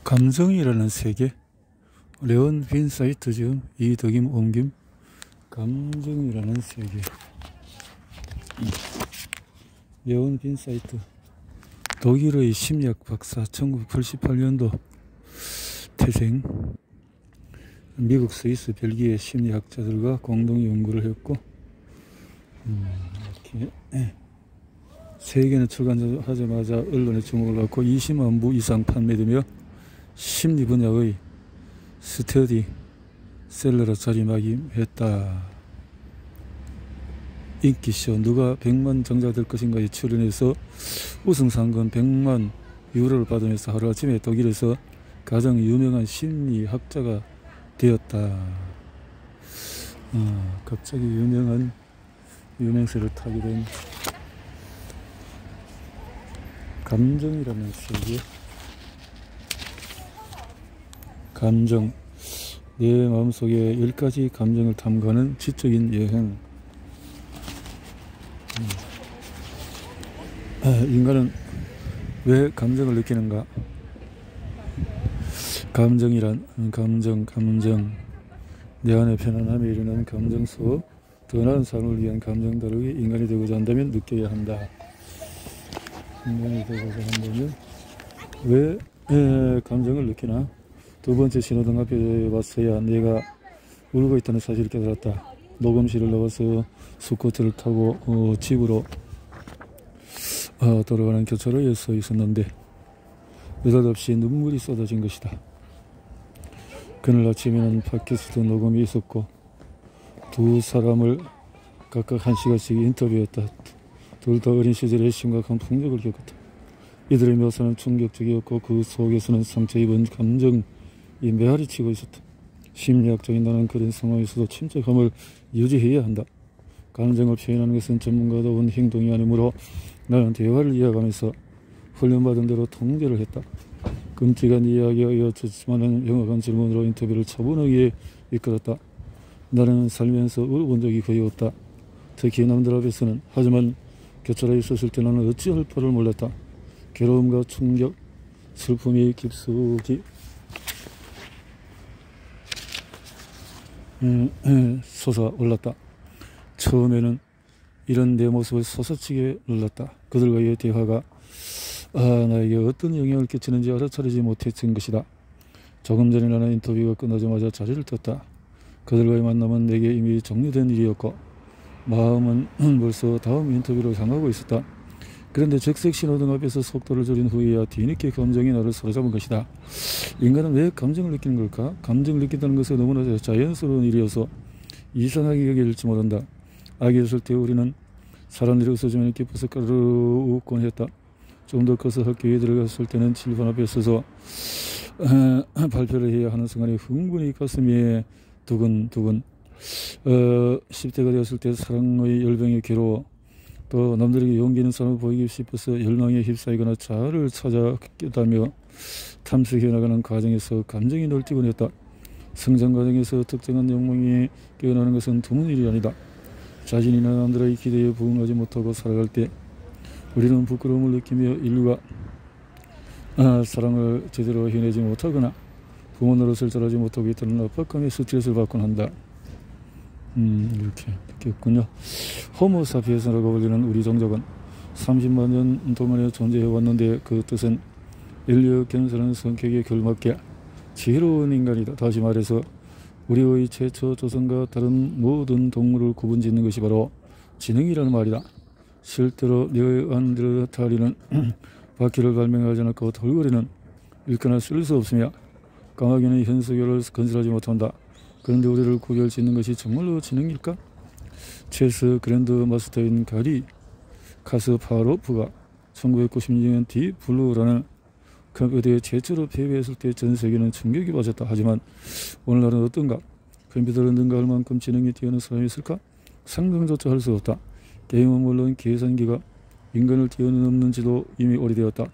감정이라는 세계. 레온 빈사이트 지음 이덕임 옮김. 감정이라는 세계. 레온 빈사이트 독일의 심리학 박사, 1988년도 태생. 미국, 스위스, 벨기에 심리학자들과 공동 연구를 했고, 이렇게 세계는 출간하자마자 언론의 주목을 받고 20만 부 이상 판매되며 심리 분야의 스터디셀러로 자리매김했다. 인기쇼 누가 100만 정자될 것인가에 출연해서 우승상금 100만 유로를 받으면서 하루아침에 독일에서 가장 유명한 심리학자가 되었다. 갑자기 유명한 유명세를 타게 된 감정이라는 세계. 감정, 내 마음속에 10가지 감정을 탐구하는 지적인 여행. 인간은 왜 감정을 느끼는가? 감정이란 감정 내 안에 편안함이 일어나는 감정 속 더 나은 삶을 위한 감정 다루기. 인간이 되고자 한다면 느껴야 한다. 인간이 되고자 한다면 왜 감정을 느끼나? 두 번째 신호등 앞에 왔어야 내가 울고 있다는 사실을 깨달았다. 녹음실을 나와서 스쿠터를 타고 집으로 돌아가는 교차로에 서 있었는데 느닷없이 눈물이 쏟아진 것이다. 그날 아침에는 팟캐스트 녹음이 있었고 두 사람을 각각 1시간씩 인터뷰했다. 둘 다 어린 시절의 심각한 풍력을 겪었다. 이들의 묘사는 충격적이었고 그 속에서는 상처 입은 감정이 메아리치고 있었다. 심리학적인 나는 그런 상황에서도 침착함을 유지해야 한다. 감정을 표현하는 것은 전문가다운 행동이 아니므로 나는 대화를 이어가면서 훈련받은 대로 통제를 했다. 끔찍한 이야기가 이어졌지만 영악한 질문으로 인터뷰를 차분하게 이끌었다. 나는 살면서 울어본 적이 거의 없다. 특히 남들 앞에서는. 하지만 교차로에 있었을 때 나는 어찌할 바를 몰랐다. 괴로움과 충격, 슬픔이 깊숙이 솟아올랐다. 처음에는 이런 내 모습을 서서치게 놀랐다. 그들과의 대화가 나에게 어떤 영향을 끼치는지 알아차리지 못했던 것이다. 조금 전에 나는 인터뷰가 끝나자마자 자리를 떴다. 그들과의 만남은 내게 이미 종료된 일이었고 마음은 벌써 다음 인터뷰로 향하고 있었다. 그런데 적색 신호등 앞에서 속도를 줄인 후에야 뒤늦게 감정이 나를 사로잡은 것이다. 인간은 왜 감정을 느끼는 걸까? 감정을 느낀다는 것은 너무나 자연스러운 일이어서 이상하게 여길지 모른다. 아기였을 때 우리는 사람들이 웃어주면 기뻐서 까르르 웃곤 했다. 좀 더 커서 학교에 들어갔을 때는 칠판 앞에 서서 발표를 해야 하는 순간에 흥분이 가슴에 두근두근. 10대가 되었을 때 사랑의 열병에 괴로워 또 남들에게 용기 있는 사람을 보이고 싶어서 열망에 휩싸이거나 자아를 찾아 깨닫며 탐색해 나가는 과정에서 감정이 널뛰곤 했다. 성장 과정에서 특정한 욕망이 깨어나는 것은 드문 일이 아니다. 자신이나 남들의 기대에 부응하지 못하고 살아갈 때 우리는 부끄러움을 느끼며 인류가 사랑을 제대로 해내지 못하거나 부모 노릇을 잘하지 못하고 있다는 압박감에 스트레스를 받곤 한다. 이렇게 느꼈군요. 호모사피엔스라고 불리는 우리 종족은 30만 년 동안에 존재해왔는데 그 뜻은 인류 견성하는 성격에 걸맞게 지혜로운 인간이다. 다시 말해서 우리의 최초 조상과 다른 모든 동물을 구분짓는 것이 바로 지능이라는 말이다. 실제로 네안데르탈인은 바퀴를 발명하지 않고 돌고래는 읽거나 쓸 수 없으며 까마귀는 현수교를 건설하지 못한다. 그런데 우리를 구별짓는 것이 정말로 지능일까? 체스 그랜드 마스터인 가리 카스파로프가 1996년 딥 블루라는 컴퓨터에 최초로 패배했을 때 전 세계는 충격이 받았다. 하지만 오늘날은 어떤가? 컴퓨터를 능가할 만큼 지능이 뛰어난 사람이 있을까? 상상조차 할 수 없다. 게임은 물론 계산기가 인간을 뛰어넘는지도 이미 오래되었다.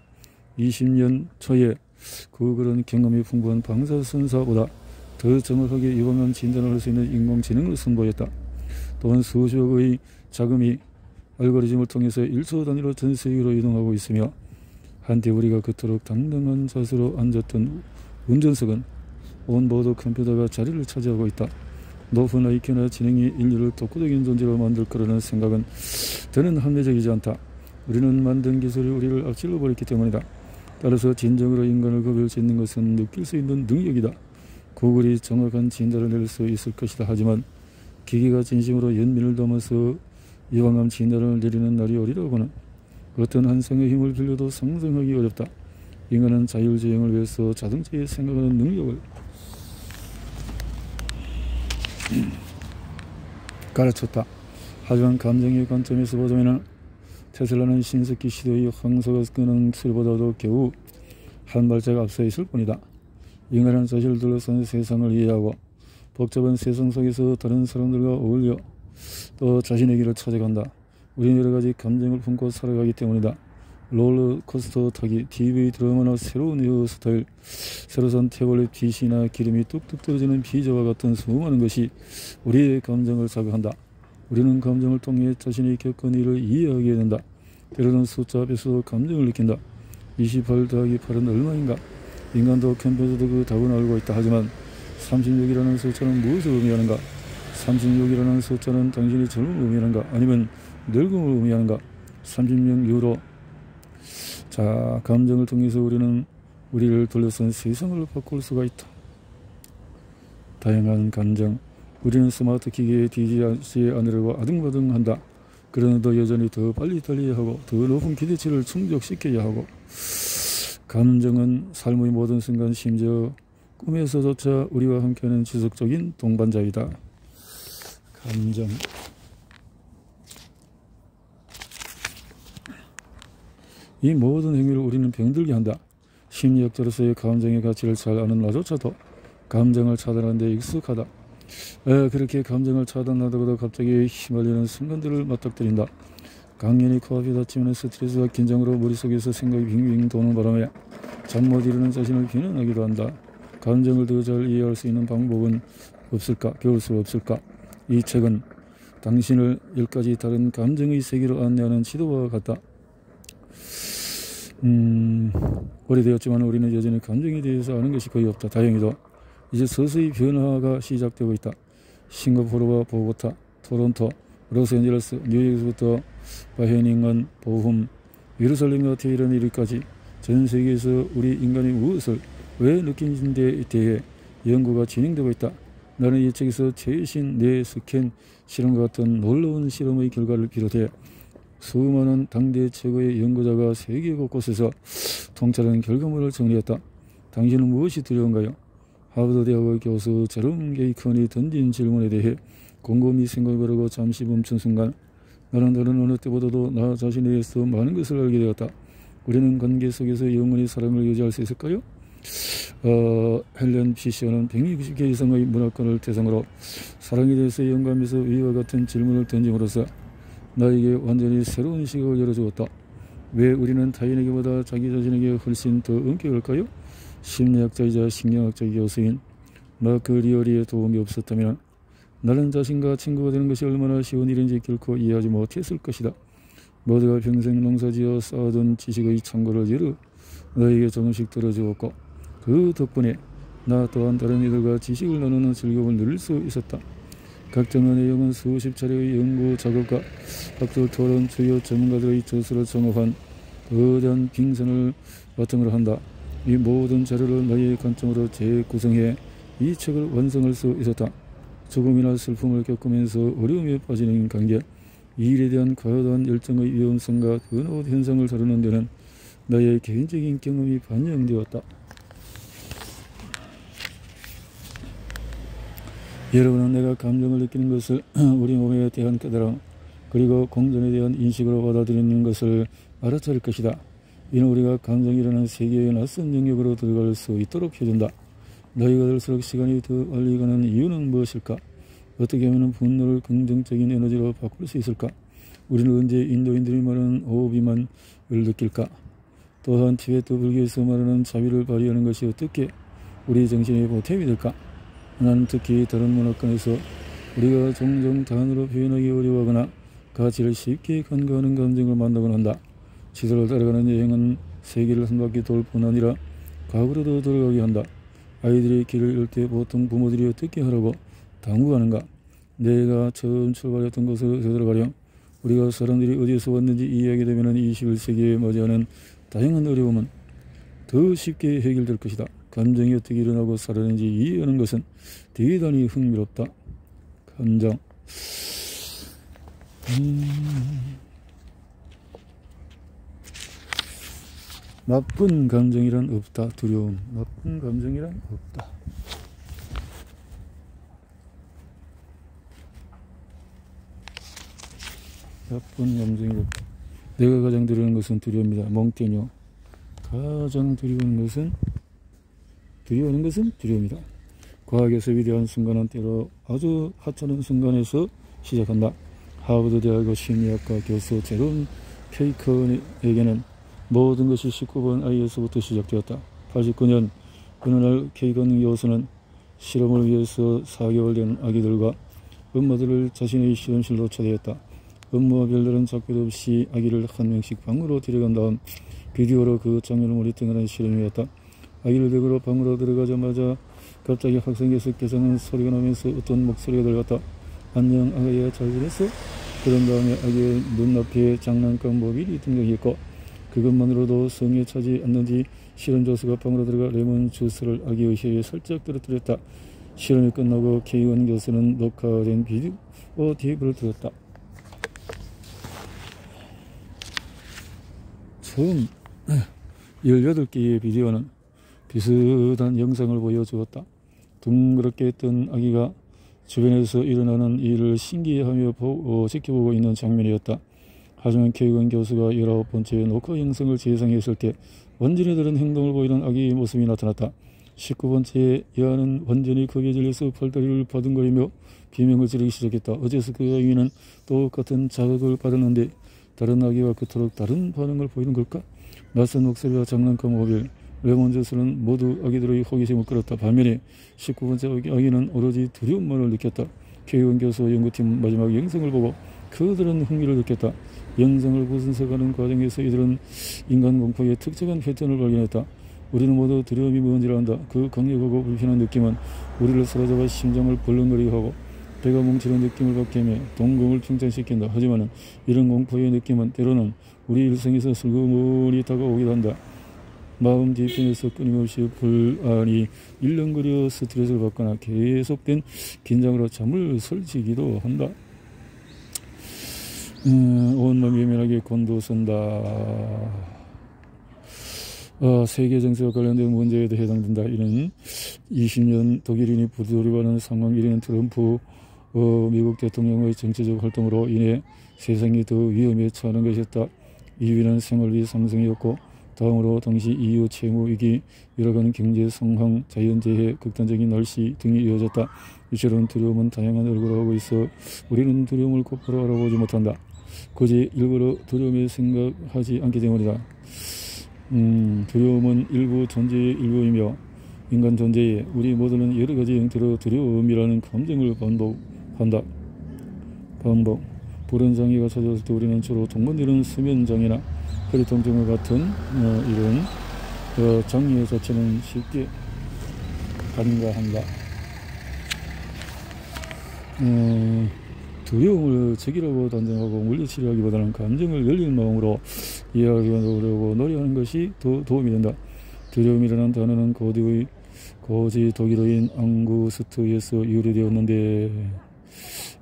20년 초에 그런 경험이 풍부한 방사선사보다 더 정확하게 유방암 진단을 할 수 있는 인공지능을 선보였다. 또한 수십억의 자금이 알고리즘을 통해서 1초 단위로 전 세계로 이동하고 있으며 한때 우리가 그토록 당당한 자세로 앉았던 운전석은 온보드 컴퓨터가 자리를 차지하고 있다. 높은 IQ나 지능이 인류를 독보적인 존재로 만들 거라는 생각은 저는 합리적이지 않다. 우리는 만든 기술이 우리를 앞질러 버렸기 때문이다. 따라서 진정으로 인간을 구별짓는 것은 느낄 수 있는 능력이다. 구글이 정확한 진단을 내릴 수 있을 것이다. 하지만 기계가 진심으로 연민을 담아서 이왕함 진단을 내리는 날이 오리라고는 어떤 한 성의 힘을 빌려도 상상하기 어렵다. 인간은 자율주행을 위해서 자동차에 생각하는 능력을 가르쳤다. 하지만 감정의 관점에서 보자면 테슬라는 신석기 시대의 황소가 끄는 틀보다도 겨우 한 발짝 앞서 있을 뿐이다. 인간은 자신을 둘러싼 세상을 이해하고 복잡한 세상 속에서 다른 사람들과 어울려 또 자신의 길을 찾아간다. 우리는 여러가지 감정을 품고 살아가기 때문이다. 롤러코스터 타기, TV 드라마나 새로운 헤어스타일, 새로 산 태블릿 PC나 기름이 뚝뚝 떨어지는 피자와 같은 수많은 것이 우리의 감정을 자극한다. 우리는 감정을 통해 자신이 겪은 일을 이해하게 된다. 때로는 숫자 앞에서도 감정을 느낀다. 28 더하기 8은 얼마인가? 인간도 컴퓨터도 그 답은 알고 있다. 하지만 36이라는 숫자는 무엇을 의미하는가? 36이라는 숫자는 당신이 젊음을 의미하는가? 아니면 늙음을 의미하는가? 36 유로. 자, 감정을 통해서 우리는 우리를 둘러싼 세상을 바꿀 수가 있다. 다양한 감정. 우리는 스마트 기계에 뒤지지 않으려고 아등바등한다. 그러나도 여전히 더 빨리 달려야 하고 더 높은 기대치를 충족시켜야 하고, 감정은 삶의 모든 순간, 심지어 꿈에서조차 우리와 함께하는 지속적인 동반자이다. 감정. 이 모든 행위를 우리는 병들게 한다. 심리학자로서의 감정의 가치를 잘 아는 나조차도 감정을 차단하는 데 익숙하다. 그렇게 감정을 차단하다가도 갑자기 휘말리는 순간들을 맞닥뜨린다. 강연히 코앞에 닥치면 스트레스와 긴장으로 머릿속에서 생각이 빙빙 도는 바람에 잠 못 이루는 자신을 비난하기도 한다. 감정을 더 잘 이해할 수 있는 방법은 없을까? 배울 수 없을까? 이 책은 당신을 10가지 다른 감정의 세계로 안내하는 지도와 같다. 오래되었지만 우리는 여전히 감정에 대해서 아는 것이 거의 없다. 다행히도 이제 서서히 변화가 시작되고 있다. 싱가포르와 보고타, 토론토, 로스앤젤레스, 뉴욕에서부터 바헤닝은 보훔, 예루살렘과 테헤란 이르기까지 전 세계에서 우리 인간이 무엇을 왜 느끼는지에 대해 연구가 진행되고 있다. 나는 이 책에서 최신 뇌 스캔 실험과 같은 놀라운 실험의 결과를 비롯해 수많은 당대 최고의 연구자가 세계 곳곳에서 통찰한 결과물을 정리했다. 당신은 무엇이 두려운가요? 하버드 대학의 교수 제롬 게이컨이 던진 질문에 대해 곰곰이 생각해보려고 잠시 멈춘 순간 나는 다른 어느 때보다도 나 자신에 대해서 많은 것을 알게 되었다. 우리는 관계 속에서 영원히 사랑을 유지할 수 있을까요? 헬렌 피셔는 160개 이상의 문학관을 대상으로 사랑에 대해서 영감에서 위와 같은 질문을 던짐으로써 나에게 완전히 새로운 시각을 열어주었다. 왜 우리는 타인에게보다 자기 자신에게 훨씬 더 엄격할까요? 심리학자이자 신경학자 교수인 마크 리어리의 도움이 없었다면 나는 자신과 친구가 되는 것이 얼마나 쉬운 일인지 결코 이해하지 못했을 것이다. 모두가 평생 농사지어 쌓아둔 지식의 창고를 열어 나에게 조금씩 들어주었고, 그 덕분에 나 또한 다른 이들과 지식을 나누는 즐거움을 누릴 수 있었다. 각종 내용은 수십 차례의 연구 작업과 학술 토론, 주요 전문가들의 저서를 종합한 거대한 빙산을 바탕으로 한다. 이 모든 자료를 나의 관점으로 재구성해 이 책을 완성할 수 있었다. 죽음이나 슬픔을 겪으면서 어려움에 빠지는 관계, 이 일에 대한 과도한 열정의 위험성과 번아웃 현상을 다루는 데는 나의 개인적인 경험이 반영되었다. 여러분은 내가 감정을 느끼는 것을 우리 몸에 대한 깨달음 그리고 공존에 대한 인식으로 받아들이는 것을 알아차릴 것이다. 이는 우리가 감정이라는 세계의 낯선 영역으로 들어갈 수 있도록 해준다. 나이가 들수록 시간이 더 빨리 가는 이유는 무엇일까? 어떻게 하면 분노를 긍정적인 에너지로 바꿀 수 있을까? 우리는 언제 인도인들이 말하는 오비만을 느낄까? 또한 티베트 불교에서 말하는 자비를 발휘하는 것이 어떻게 우리 정신의 보탬이 될까? 나는 특히 다른 문화권에서 우리가 종종 단어로 표현하기 어려워하거나 가치를 쉽게 간과하는 감정을 만나곤 한다. 지도를 따라가는 여행은 세계를 한 바퀴 돌 뿐 아니라 과거로도 돌아가게 한다. 아이들이 길을 잃을 때 보통 부모들이 어떻게 하라고 당부하는가? 내가 처음 출발했던 곳으로 되돌아가렴. 우리가 사람들이 어디서 왔는지 이해하게 되면 21세기에 맞이하는 다양한 어려움은 더 쉽게 해결될 것이다. 감정이 어떻게 일어나고 살아내는지 이해하는 것은 대단히 흥미롭다. 감정. 나쁜 감정이란 없다. 두려움. 나쁜 감정이란 없다. 나쁜 감정이 없다. 내가 가장 두려운 것은 두려움이다. 멍때뇨. 가장 두려운 것은 두려움이다. 과학에서 위대한 순간은 때로 아주 하찮은 순간에서 시작한다. 하버드 대학의 심리학과 교수 제롬 케이컨에게는 모든 것이 19번 아이에서부터 시작되었다. 89년 어느 날 케이컨 교수는 실험을 위해서 4개월 된 아기들과 엄마들을 자신의 실험실로 초대했다. 엄마와 별다른 작별 없이 아기를 한 명씩 방으로 데려간 다음 비디오로 그 장면을 모니터링하는 실험이었다. 아기를 데리고 방으로 들어가자마자 갑자기 학생께서는 소리가 나면서 어떤 목소리가 들렸다. 안녕 아가야, 잘 지냈어? 그런 다음에 아기의 눈앞에 장난감 모빌이 등장했고 그것만으로도 성에 차지 않는지 실험 교수가 방으로 들어가 레몬 주스를 아기의 혀에 살짝 떨어뜨렸다. 실험이 끝나고 케이건 교수는 녹화된 비디오 테이프를 들었다. 처음 18개의 비디오는 비슷한 영상을 보여주었다. 둥그렇게 뜬 아기가 주변에서 일어나는 일을 신기해하며 지켜보고 있는 장면이었다. 하지만 케이건 교수가 19번째 녹화 영상을 재생했을 때 완전히 다른 행동을 보이는 아기의 모습이 나타났다. 19번째 여아는 완전히 거기에 질려서 팔다리를 바둥거리며 비명을 지르기 시작했다. 어째서 그 아기는 똑같은 자극을 받았는데 다른 아기와 그토록 다른 반응을 보이는 걸까? 낯선 목소리와 장난감 모빌, 레몬주스는 모두 아기들의 호기심을 끌었다. 반면에 19번째 아기는 오로지 두려움만을 느꼈다. 케이건 교수 연구팀 마지막 영상을 보고 그들은 흥미를 느꼈다. 영상을 분석하는 과정에서 이들은 인간 공포의 특정한 패턴을 발견했다. 우리는 모두 두려움이 뭔지를 안다. 그 강력하고 불편한 느낌은 우리를 사로잡아 심장을 벌렁거리게 하고 배가 뭉치는 느낌을 받게 하며 동공을 팽창시킨다. 하지만 이런 공포의 느낌은 때로는 우리 일상에서 슬그머니 다가오기도 한다. 마음 뒤편에서 끊임없이 불안이 일렁거려 스트레스를 받거나 계속된 긴장으로 잠을 설치기도 한다. 온몸이 예민하게 곤두선다. 세계 정세와 관련된 문제에도 해당된다. 이는 20년 독일인이 부조리하는 상황. 이는 트럼프 미국 대통령의 정치적 활동으로 인해 세상이 더 위험에 처하는 것이었다. 2위는 생활비 상승이었고 다음으로 당시 EU 채무 위기, 열악한 경제 상황, 자연재해, 극단적인 날씨 등이 이어졌다. 이처럼 두려움은 다양한 얼굴을 하고 있어 우리는 두려움을 곧바로 알아보지 못한다. 굳이 일부러 두려움에 생각하지 않기 때문이다. 두려움은 일부 존재의 일부이며 인간 존재에 우리 모두는 여러 가지 형태로 두려움이라는 감정을 반복한다. 불안장애가 찾아왔을 때 우리는 주로 동반되는 수면장애나 허리 통증과 같은 이런 장애 자체는 쉽게 간과한다. 두려움을 적이라고 단정하고 물리치료하기보다는 감정을 열린 마음으로 이해하려고 노력하는 것이 더 도움이 된다. 두려움이라는 단어는 고지 독일어인 앙구스트에서 유래되었는데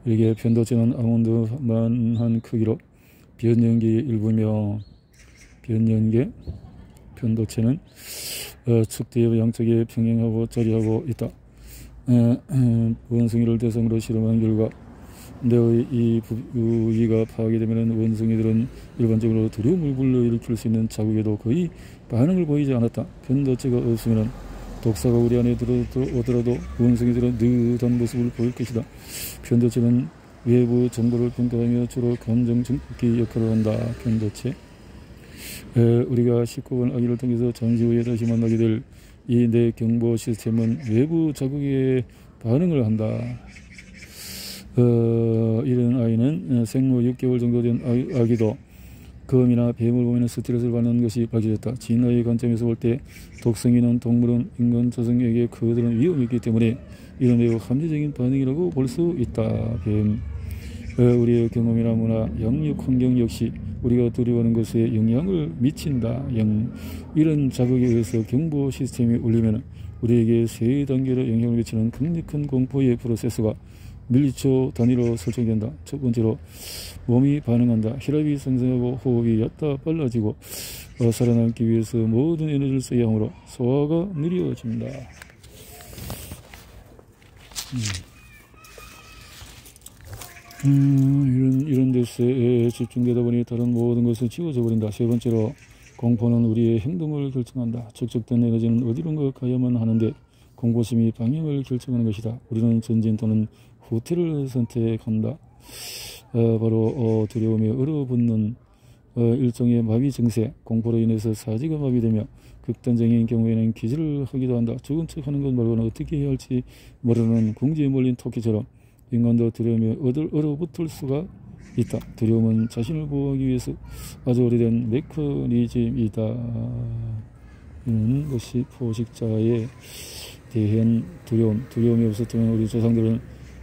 이게 편도체는 아몬드만한 크기로 변연계의 일부며 편도체는 측대의 양쪽에 평행하고 자리하고 있다. 원숭이를 대상으로 실험한 결과 뇌의 이 부위가 파악이 되면 원숭이들은 일반적으로 두려움을 불러일으킬 수 있는 자극에도 거의 반응을 보이지 않았다. 편도체가 없으면 독사가 우리 안에 들어오더라도 원숭이들은 느긋한 모습을 보일 것이다. 편도체는 외부 정보를 평가하며 주로 감정 증폭기 역할을 한다. 편도체. 우리가 19번 아기를 통해서 잠시 후에 다시 만나게 될 이 뇌 경보 시스템은 외부 자극에 반응을 한다. 이런 아이는 생후 6개월 정도 된 아기도 검이나 뱀을 보면 스트레스를 받는 것이 밝혀졌다. 진화의 관점에서 볼 때 독성 있는 동물은 인간 자성에게 그들은 위험이 있기 때문에 이런 매우 합리적인 반응이라고 볼 수 있다. 뱀. 우리의 경험이나 문화, 양육 환경 역시 우리가 두려워하는 것에 영향을 미친다. 이런 자극에 의해서 경보 시스템이 울리면 우리에게 세 단계로 영향을 미치는 강력한 공포의 프로세스가 밀리초 단위로 설정된다. 첫 번째로 몸이 반응한다. 혈압이 상승하고 호흡이 얕다 빨라지고 살아남기 위해서 모든 에너지를 써야 하므로 소화가 느려진다. 이런 데서에 집중되다 보니 다른 모든 것은 지워져 버린다. 세 번째로 공포는 우리의 행동을 결정한다. 축적된 에너지는 어디론가 가야만 하는데 공포심이 방향을 결정하는 것이다. 우리는 전진 또는 후퇴를 선택한다. 바로 두려움에 얼어붙는 일종의 마비 증세, 공포로 인해서 사지가 마비되며 극단적인 경우에는 기절을 하기도 한다. 죽은 척하는 것 말고는 어떻게 해야 할지 모르는 궁지에 몰린 토끼처럼 인간도 두려움에 얼어붙을 수가 있다. 두려움은 자신을 보호하기 위해서 아주 오래된 메커니즘이다. 이는 것이 포식자에 대한 두려움이 없었다면 우리 조상들은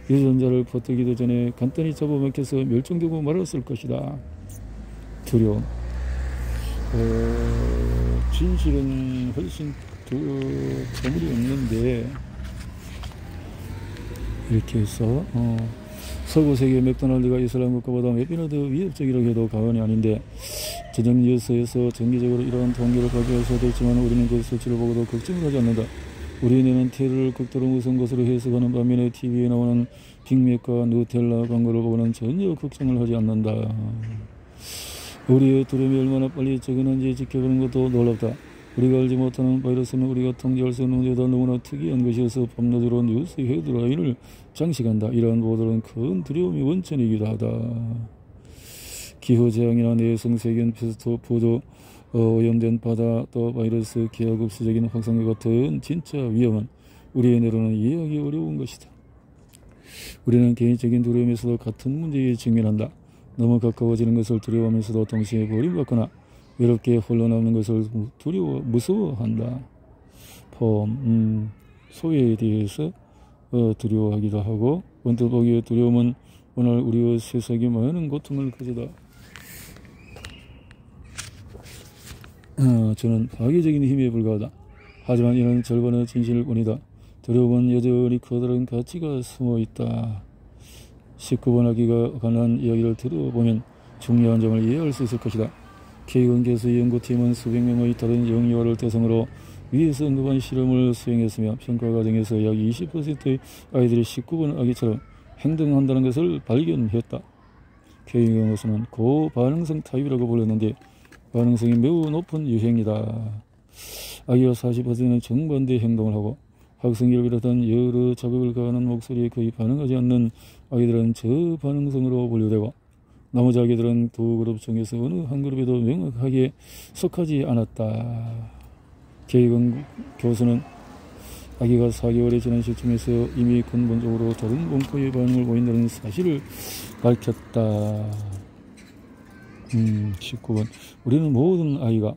유전자를 퍼뜨기도 전에 간단히 잡아먹혀서 멸종되고 말았을 것이다. 두려움. 진실은 훨씬 더 버물이 없는데 이렇게 해서 서구 세계 맥도날드가 이슬람 국가보다 몇 배나 더 위협적이라고 해도 과언이 아닌데 저녁 뉴스에서 정기적으로 이러한 통계를 발표해서도 있지만 우리는 그 수치를 보고도 걱정을 하지 않는다. 우리 뇌는 테러를 극도로 무서운 것으로 해석하는 반면에 TV에 나오는 빅맥과 누텔라 광고를 보고는 전혀 걱정을 하지 않는다. 우리의 두려움이 얼마나 빨리 적어는지 지켜보는 것도 놀랍다. 우리가 알지 못하는 바이러스는 우리가 통제할 수 없는 문제다. 너무나 특이한 것이어서 밤낮으로 뉴스 헤드라인을 장식한다. 이러한 보도는 큰 두려움이 원천이기도 하다. 기후재앙이나 내성세균, 패스트푸드, 오염된 바다, 또 바이러스, 기하급수적인 확산과 같은 진짜 위험은 우리의 뇌로는 이해하기 어려운 것이다. 우리는 개인적인 두려움에서도 같은 문제에 직면한다. 너무 가까워지는 것을 두려워하면서도 동시에 버림받거나 외롭게 홀로남는 것을 무서워한다. 소외에 대해서 두려워하기도 하고 언뜻 보기에 두려움은 오늘 우리의 세상에 많은 고통을 가져다 저는 파괴적인 힘에 불과하다. 하지만 이는 절반의 진실일 뿐이다. 두려움은 여전히 커다란 가치가 숨어있다. 19번 학기가 관한 이야기를 들어보면 중요한 점을 이해할 수 있을 것이다. 케이건 교수의 연구팀은 수백 명의 다른 영유아를 대상으로 위에서 언급한 실험을 수행했으며 평가 과정에서 약 20%의 아이들이 19번 아기처럼 행동한다는 것을 발견했다. 케이건 교수는 고반응성 타입이라고 불렀는데 반응성이 매우 높은 유형이다. 아기와 40%는 정반대 행동을 하고 학생기를 비롯한 여러 자극을 가하는 목소리에 거의 반응하지 않는 아기들은 저반응성으로 분류되고 나머지 아기들은 두 그룹 중에서 어느 한 그룹에도 명확하게 속하지 않았다. 케이건 교수는 아기가 4개월이 지난 시점에서 이미 근본적으로 다른 공포의 반응을 보인다는 사실을 밝혔다. 19번 우리는 모든 아이가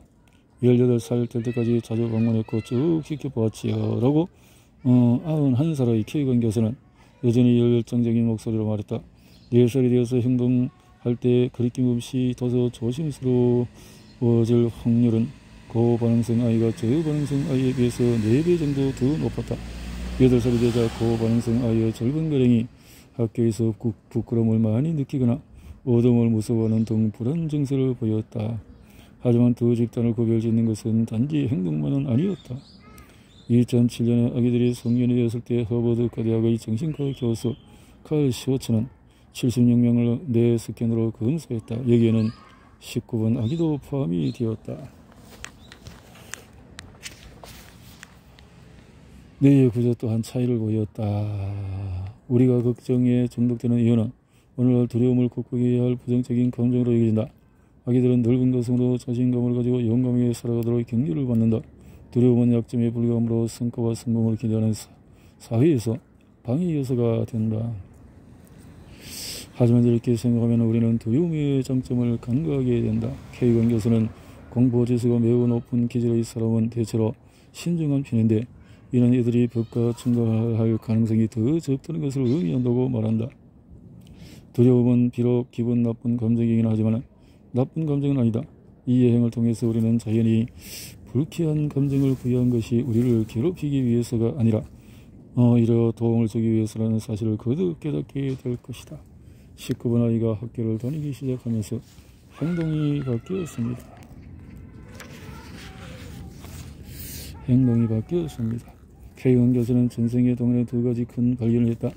18살 될 때까지 자주 방문했고 쭉 지켜보았지요 라고 91살의 케이건 교수는 여전히 열정적인 목소리로 말했다. 4살이 되어서 행동할 때 거리낌 없이 더서 조심스러워질 확률은 고반응성 아이가 저반응성 아이에 비해서 4배 정도 더 높았다. 8살이 되자 고반응성 아이의 절반가량이 학교에서 부끄러움을 많이 느끼거나 어둠을 무서워하는 등 불안 증세를 보였다. 하지만 두 집단을 구별짓는 것은 단지 행동만은 아니었다. 2007년에 아기들이 성년이 되었을 때 허버드 대학의 정신과 교수 칼 슈워츠는 76명을 뇌 스캔으로 검사했다. 여기에는 19번 아기도 포함이 되었다. 뇌의 구조 또한 차이를 보였다. 우리가 걱정에 중독되는 이유는 오늘날 두려움을 극복해야 할 부정적인 감정으로 여겨진다. 아기들은 넓은 가슴으로 자신감을 가지고 용감하게 살아가도록 격려를 받는다. 두려움은 약점에 불과함으로 성과와 성공을 기대하는 사회에서 방해 요소가 된다. 하지만 이렇게 생각하면 우리는 두려움의 장점을 간과하게 된다. K건 교수는 공부지수가 매우 높은 기질의 사람은 대체로 신중한 편인데 이는 이들이 법과 충돌할 가능성이 더 적다는 것을 의미한다고 말한다. 두려움은 비록 기분 나쁜 감정이긴 하지만 나쁜 감정은 아니다. 이 여행을 통해서 우리는 자연히 불쾌한 감정을 부여한 것이 우리를 괴롭히기 위해서가 아니라 오히려 도움을 주기 위해서라는 사실을 거듭 깨닫게 될 것이다. 19번 아이가 학교를 다니기 시작하면서 행동이 바뀌었습니다. K원 교수는 전생에 동안에 두 가지 큰 발견을 했다.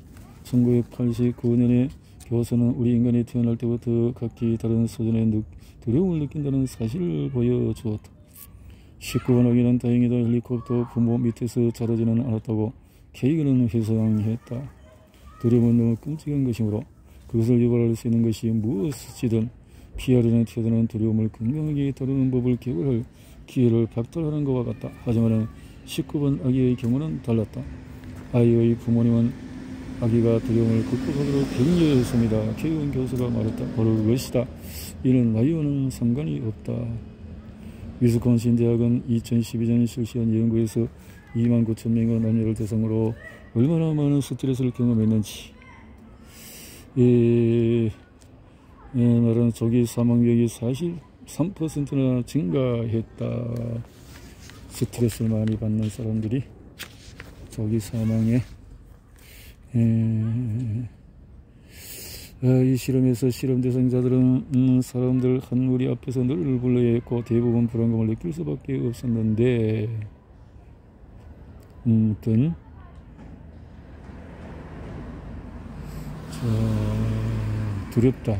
1989년에 교수는 우리 인간이 태어날 때부터 각기 다른 수준의 두려움을 느낀다는 사실을 보여주었다. 19번 아기는 다행히도 헬리콥터 부모 밑에서 자라지는 않았다고 K는 회상했다. 두려움은 너무 끔찍한 것이므로 그것을 유발할 수 있는 것이 무엇이든 피하려는 태어나는 두려움을 건강하게 다루는 법을 개발할 기회를 박탈하는 것과 같다. 하지만 19번 아기의 경우는 달랐다. 아이의 부모님은 아기가 두려움을 극복하도록 격려했습니다. K원 교수가 말했다. 바로 그것이다. 이는 나이와는 상관이 없다. 위스콘신 대학은 2012년 실시한 연구에서 29,000명의 남녀를 대상으로 얼마나 많은 스트레스를 경험했는지 말하는 조기 사망률이 43%나 증가했다. 스트레스를 많이 받는 사람들이 조기 사망에 이 실험에서 실험 대상자들은 사람들 한 무리 앞에서 노래를 불러야 했고 대부분 불안감을 느낄 수밖에 없었는데 두렵다.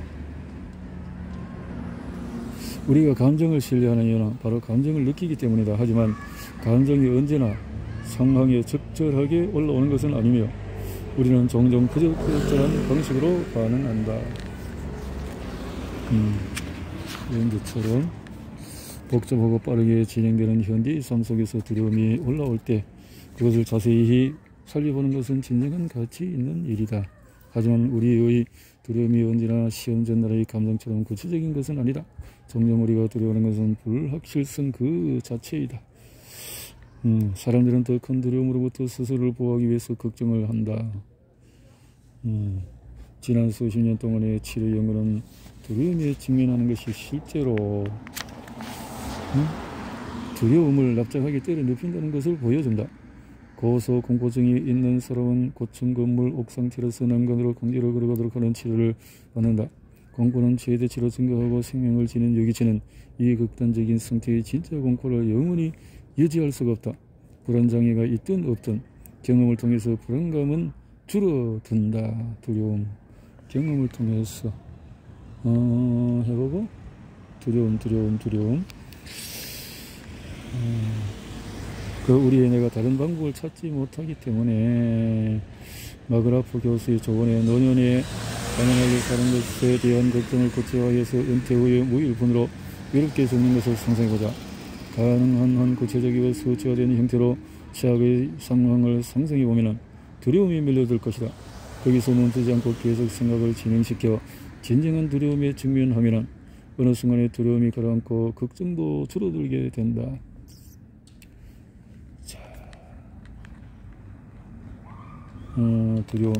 우리가 감정을 신뢰하는 이유는 바로 감정을 느끼기 때문이다. 하지만 감정이 언제나 상황에 적절하게 올라오는 것은 아니며 우리는 종종 부적절한 방식으로 반응한다. 이런 것처럼 복잡하고 빠르게 진행되는 현대의 삶 속에서 두려움이 올라올 때 그것을 자세히 살펴보는 것은 진정한 가치 있는 일이다. 하지만 우리의 두려움이 언제나 시험 전날의 감정처럼 구체적인 것은 아니다. 종종 우리가 두려워하는 것은 불확실성 그 자체이다. 사람들은 더 큰 두려움으로부터 스스로를 보호하기 위해서 걱정을 한다. 지난 수십 년 동안의 치료 연구는 두려움에 직면하는 것이 실제로 두려움을 납작하게 때려 눕힌다는 것을 보여준다. 고소 공포증이 있는 사람은 고층 건물 옥상 테라스 난간으로 강제로 걸어가도록 하는 치료를 받는다. 공포는 최대치로 증가하고 생명을 지닌 여기치는 이 극단적인 상태의 진짜 공포를 영원히 유지할 수가 없다. 불안장애가 있든 없든 경험을 통해서 불안감은 줄어든다. 두려움 경험을 통해서 해보고 두려움 우리의 뇌가 다른 방법을 찾지 못하기 때문에 마그라프 교수의 조언에 노년에 가난하게 사는 것에 대한 걱정을 고체화해서 은퇴 후에 무일푼으로 외롭게 죽는 것을 상상해보자. 가능한 한 구체적이고 수치화된 형태로 최악의 상황을 상상해보면 두려움이 밀려들 것이다. 거기서 멈추지 않고 계속 생각을 진행시켜 진정한 두려움에 직면하면 어느 순간에 두려움이 가라앉고 걱정도 줄어들게 된다. 두려움